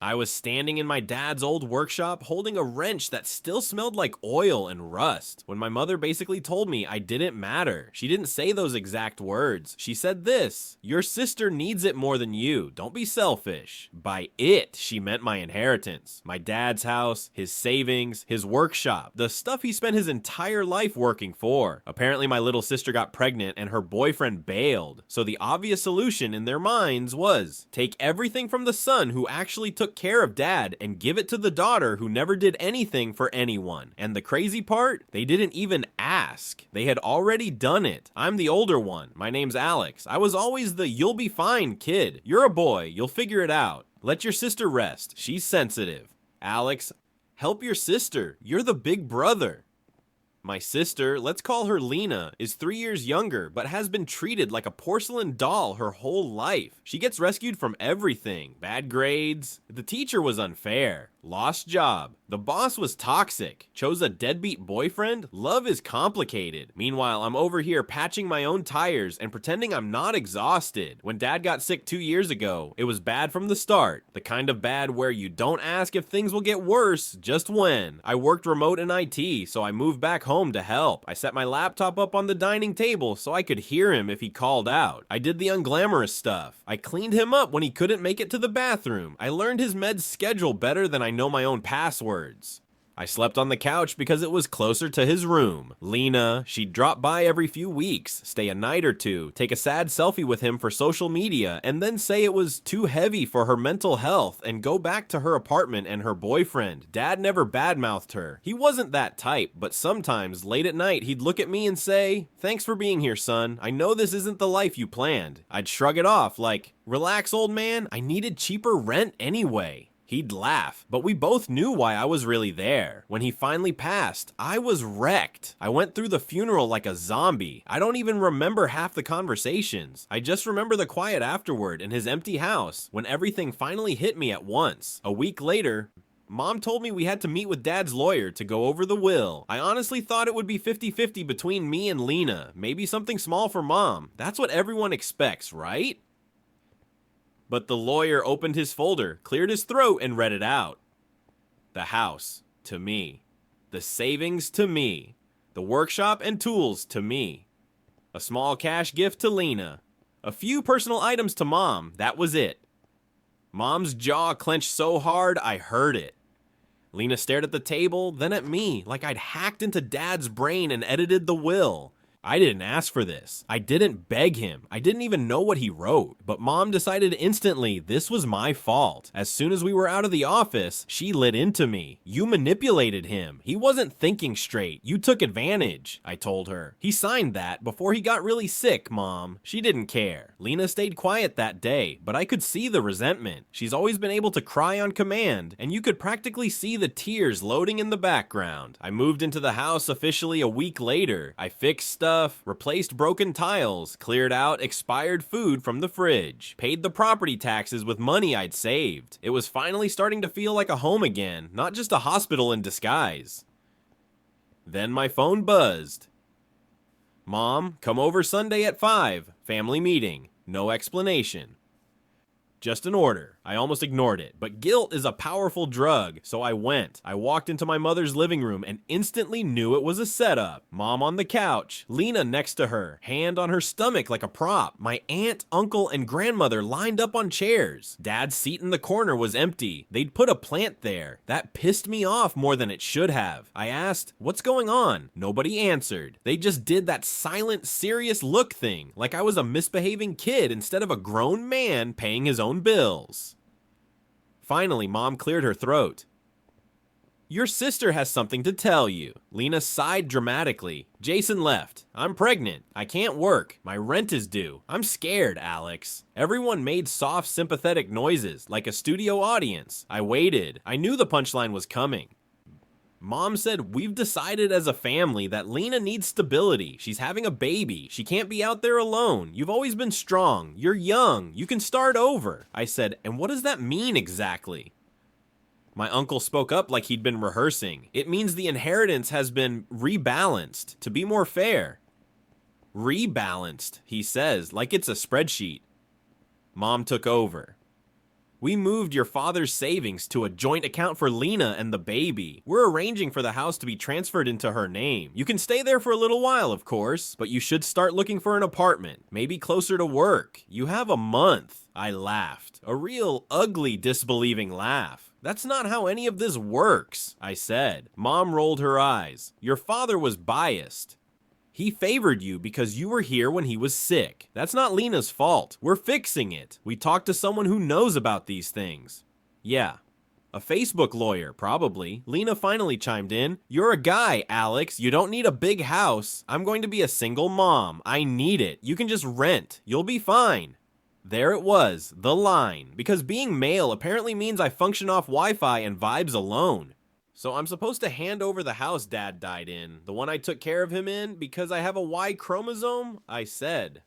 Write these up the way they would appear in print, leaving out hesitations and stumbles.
I was standing in my dad's old workshop holding a wrench that still smelled like oil and rust when my mother basically told me I didn't matter. She didn't say those exact words. She said this: "Your sister needs it more than you. Don't be selfish." By it, she meant my inheritance, my dad's house, his savings, his workshop, the stuff he spent his entire life working for. Apparently, my little sister got pregnant and her boyfriend bailed. So the obvious solution in their minds was take everything from the son who actually took care of dad and give it to the daughter who never did anything for anyone. And the crazy part, they didn't even ask. They had already done it. I'm the older one. My name's Alex. I was always the "you'll be fine" kid. You're a boy. You'll figure it out. Let your sister rest. She's sensitive. Alex, help your sister. You're the big brother. My sister, let's call her Lena, is 3 years younger, but has been treated like a porcelain doll her whole life. She gets rescued from everything. Bad grades. The teacher was unfair. Lost job. The boss was toxic. Chose a deadbeat boyfriend. Love is complicated. Meanwhile, I'm over here patching my own tires and pretending I'm not exhausted. When dad got sick 2 years ago, it was bad from the start. The kind of bad where you don't ask if things will get worse, just when. I worked remote in IT, so I moved back home to help. I set my laptop up on the dining table so I could hear him if he called out. I did the unglamorous stuff. I cleaned him up when he couldn't make it to the bathroom. I learned his meds schedule better than I know my own passwords. I slept on the couch because it was closer to his room. Lena, she'd drop by every few weeks, stay a night or two, take a sad selfie with him for social media, and then say it was too heavy for her mental health and go back to her apartment and her boyfriend. Dad never badmouthed her. He wasn't that type, but sometimes, late at night, he'd look at me and say, "Thanks for being here, son. I know this isn't the life you planned." I'd shrug it off like, "Relax, old man. I needed cheaper rent anyway." He'd laugh, but we both knew why I was really there. When he finally passed, I was wrecked. I went through the funeral like a zombie. I don't even remember half the conversations. I just remember the quiet afterward in his empty house when everything finally hit me at once. A week later, Mom told me we had to meet with Dad's lawyer to go over the will. I honestly thought it would be 50-50 between me and Lena. Maybe something small for Mom. That's what everyone expects, right? But the lawyer opened his folder, cleared his throat, and read it out. The house, to me. The savings, to me. The workshop and tools, to me. A small cash gift to Lena. A few personal items to Mom. That was it. Mom's jaw clenched so hard, I heard it. Lena stared at the table, then at me, like I'd hacked into Dad's brain and edited the will. I didn't ask for this. I didn't beg him. I didn't even know what he wrote. But Mom decided instantly this was my fault. As soon as we were out of the office, she lit into me. "You manipulated him. He wasn't thinking straight. You took advantage," I told her. "He signed that before he got really sick, Mom." She didn't care. Lena stayed quiet that day, but I could see the resentment. She's always been able to cry on command, and you could practically see the tears loading in the background. I moved into the house officially a week later. I fixed stuff, replaced broken tiles, cleared out expired food from the fridge, paid the property taxes with money I'd saved. It was finally starting to feel like a home again, not just a hospital in disguise. Then my phone buzzed. "Mom, come over Sunday at 5. Family meeting." No explanation. Just an order. I almost ignored it, but guilt is a powerful drug, so I went. I walked into my mother's living room and instantly knew it was a setup. Mom on the couch, Lena next to her, hand on her stomach like a prop. My aunt, uncle, and grandmother lined up on chairs. Dad's seat in the corner was empty. They'd put a plant there. That pissed me off more than it should have. I asked, "What's going on?" Nobody answered. They just did that silent, serious look thing, like I was a misbehaving kid instead of a grown man paying his own bills. Finally, Mom cleared her throat. "Your sister has something to tell you." Lena sighed dramatically. "Jason left. I'm pregnant. I can't work. My rent is due. I'm scared, Alex." Everyone made soft, sympathetic noises, like a studio audience. I waited. I knew the punchline was coming. Mom said, "We've decided as a family that Lena needs stability. She's having a baby. She can't be out there alone. You've always been strong. You're young. You can start over." I said, "And what does that mean exactly?" My uncle spoke up like he'd been rehearsing. "It means the inheritance has been rebalanced to be more fair." "Rebalanced," he says, like it's a spreadsheet. Mom took over. We moved your father's savings to a joint account for Lena and the baby. We're arranging for the house to be transferred into her name. You can stay there for a little while, of course, but you should start looking for an apartment, maybe closer to work. You have a month. I laughed. A real ugly, disbelieving laugh. That's not how any of this works, I said. Mom rolled her eyes. Your father was biased. He favored you because you were here when he was sick. That's not Lena's fault. We're fixing it. We talked to someone who knows about these things. Yeah. A Facebook lawyer, probably. Lena finally chimed in. You're a guy, Alex. You don't need a big house. I'm going to be a single mom. I need it. You can just rent. You'll be fine. There it was, the line. Because being male apparently means I function off Wi-Fi and vibes alone. So I'm supposed to hand over the house Dad died in, the one I took care of him in, because I have a Y chromosome? I said.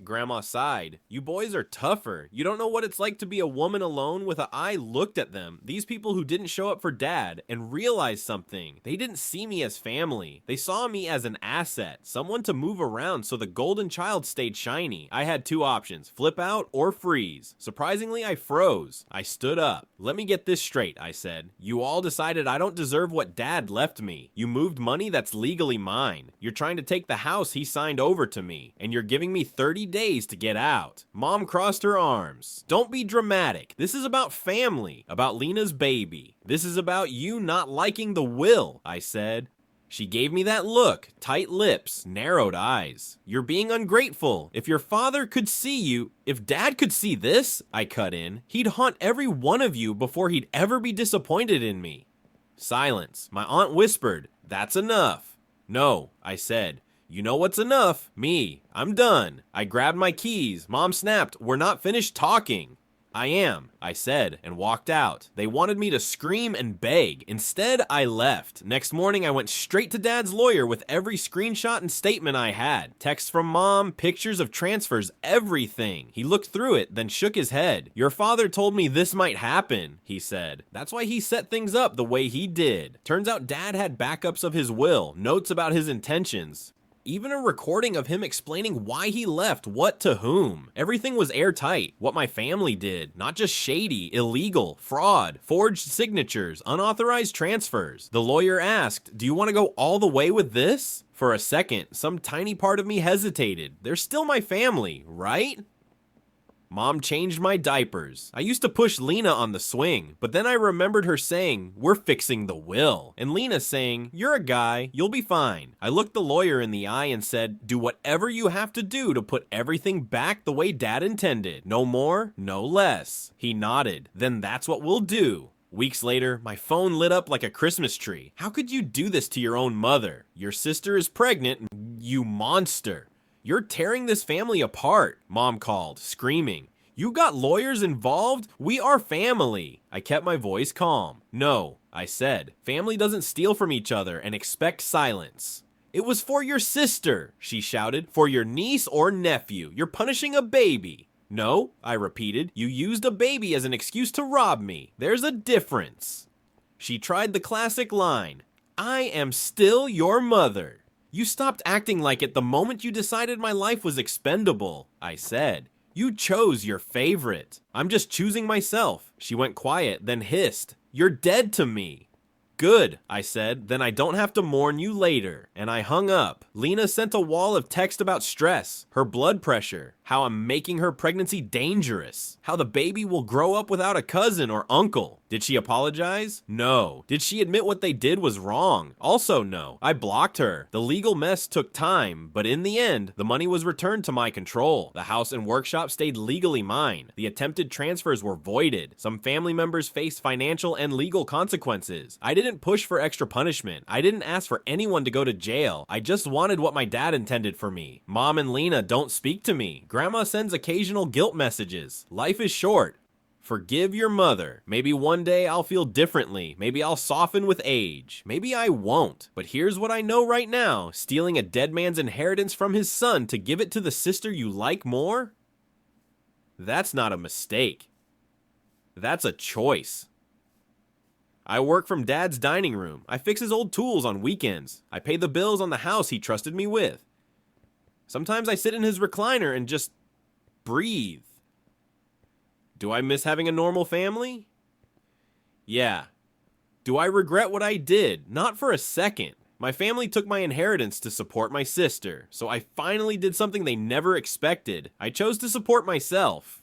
Grandma sighed. You boys are tougher. You don't know what it's like to be a woman alone with I looked at them, these people who didn't show up for Dad, and realized something. They didn't see me as family. They saw me as an asset, someone to move around so the golden child stayed shiny. I had two options, flip out or freeze. Surprisingly, I froze. I stood up. Let me get this straight, I said. You all decided I don't deserve what Dad left me. You moved money that's legally mine. You're trying to take the house he signed over to me, and you're giving me 30 days to get out. Mom crossed her arms. Don't be dramatic. This is about family, about Lena's baby. This is about you not liking the will, I said. She gave me that look, tight lips, narrowed eyes. You're being ungrateful. If your father could see you, if Dad could see this, I cut in, he'd haunt every one of you before he'd ever be disappointed in me. Silence. My aunt whispered, that's enough. No, I said. You know what's enough? Me. I'm done. I grabbed my keys. Mom snapped, we're not finished talking. I am, I said, and walked out. They wanted me to scream and beg. Instead, I left. Next morning, I went straight to Dad's lawyer with every screenshot and statement I had. Texts from Mom, pictures of transfers, everything. He looked through it, then shook his head. Your father told me this might happen, he said. That's why he set things up the way he did. Turns out Dad had backups of his will, notes about his intentions. Even a recording of him explaining why he left what to whom. Everything was airtight, what my family did, not just shady, illegal, fraud, forged signatures, unauthorized transfers. The lawyer asked, do you want to go all the way with this? For a second, some tiny part of me hesitated. They're still my family, right? Mom changed my diapers. I used to push Lena on the swing, but then I remembered her saying, we're fixing the will. And Lena saying, you're a guy, you'll be fine. I looked the lawyer in the eye and said, do whatever you have to do to put everything back the way Dad intended. No more, no less. He nodded. Then that's what we'll do. Weeks later, my phone lit up like a Christmas tree. How could you do this to your own mother? Your sister is pregnant, you monster. You're tearing this family apart, Mom called, screaming. You got lawyers involved? We are family. I kept my voice calm. No, I said. Family doesn't steal from each other and expect silence. It was for your sister, she shouted. For your niece or nephew. You're punishing a baby. No, I repeated. You used a baby as an excuse to rob me. There's a difference. She tried the classic line. I am still your mother. You stopped acting like it the moment you decided my life was expendable, I said. You chose your favorite. I'm just choosing myself. She went quiet, then hissed. You're dead to me. Good, I said, then I don't have to mourn you later. And I hung up. Lena sent a wall of text about stress, her blood pressure, how I'm making her pregnancy dangerous, how the baby will grow up without a cousin or uncle. Did she apologize? No. Did she admit what they did was wrong? Also no. I blocked her. The legal mess took time, but in the end, the money was returned to my control. The house and workshop stayed legally mine. The attempted transfers were voided. Some family members faced financial and legal consequences. I didn't push for extra punishment. I didn't ask for anyone to go to jail. I just wanted what my dad intended for me. Mom and Lena don't speak to me. Grandma sends occasional guilt messages. Life is short. Forgive your mother. Maybe one day I'll feel differently. Maybe I'll soften with age. Maybe I won't. But here's what I know right now. Stealing a dead man's inheritance from his son to give it to the sister you like more? That's not a mistake. That's a choice. I work from Dad's dining room. I fix his old tools on weekends. I pay the bills on the house he trusted me with. Sometimes I sit in his recliner and just breathe. Do I miss having a normal family? Yeah. Do I regret what I did? Not for a second. My family took my inheritance to support my sister, so I finally did something they never expected. I chose to support myself.